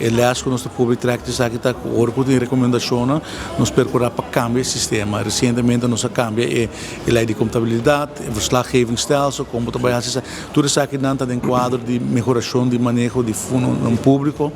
aliás, com o nosso público tracta aqui está com orgulho de recomendação, nos percorrer para cambiar o sistema. Recentemente nós cambiamos a lei de contabilidade, o verslaggevingsstelsel, como também tudo isso aqui dentro do quadro de melhoração de manejo de fundo público.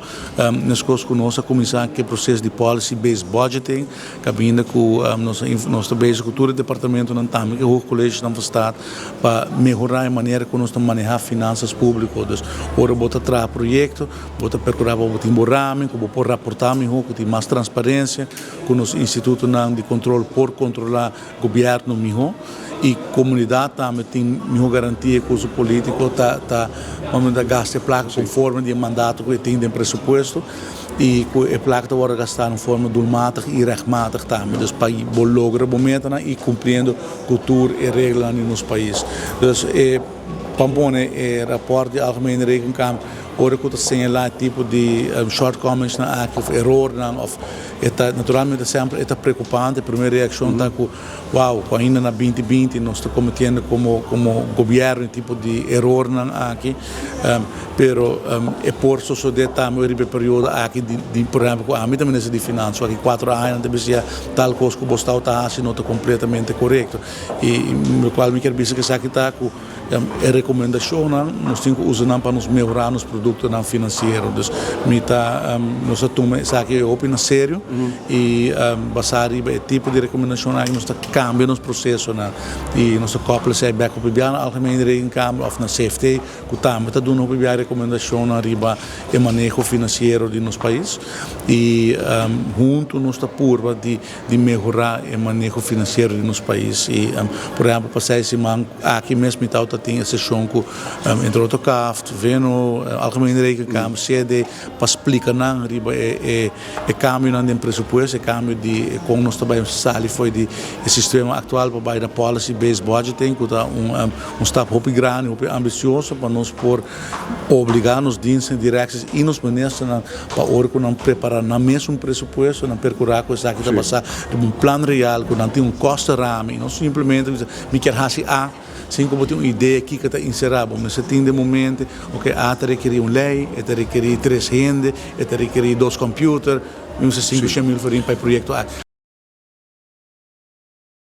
Nós conosco começar aqui o processo de policy-based budgeting, cabine com nosso base com todo o departamento não também que o colégio não está para melhorar a maneira como nós manejamos finanças públicas. Ora bota tra projeto, bota percorrer bota emborrame, como por raportar melhor, com mais transparência, com os institutos de controle por controlar o governo melhor e comunidade também tem melhor garantia que o político tá vamos dar gasto placa conforme o mandato que tem de pressuposto e a placa agora gastar em forma doelmatig e rechtmatig também, dus para lograr momento e cumprindo cultura e regras no nosso país. Dus Pampone é rapport de algemene rekenkamer ora que asseñalar tipo de shortcomings na of error of naturalmente sempre é preocupante. A primeira reação está com ainda na 2020 nós estamos cometendo como governo tipo de error aqui, pero é por isso de também o período aqui de por exemplo a mim também nesse de finanças aqui 4 anos deve ser tal coisa que o Estado está assim não está completamente correto e no qual me quer dizer que isso aqui está com a recomendação nós temos que usar para nos melhorar nos produtos financeiros. Nós tomamos isso aqui opina sério e basado em tipo de recomendação nós está cambia nos processos e nós coupla se back up bem algemene rekenkamer of na safety que também está dando uma recomendação arriba o manejo financeiro de nosso país e junto nós está por de melhorar o manejo financeiro de nosso país e por exemplo passar esse man aqui mesmo está tem a sessão com entre outro CAF, vendo algemene rekenkamer CD para explicar não riba é cambio no pressuposto, é cambio de como nós também sali foi de sistema atual para da policy based budgeting que está step muito grande, muito ambicioso para nós por obrigar nos diensten diretos e nos ministros para orco não preparar na mesmo pressuposto, não percorrer com isso aqui da passar de plano real que não tem custo rame, não simplesmente me quer fazer sim como tem uma ideia aqui que está inserável, mas se tem de momento, está requerir uma lei, está requerir 3 gente, está requerir 2 computers, uns 5 mil para o projeto.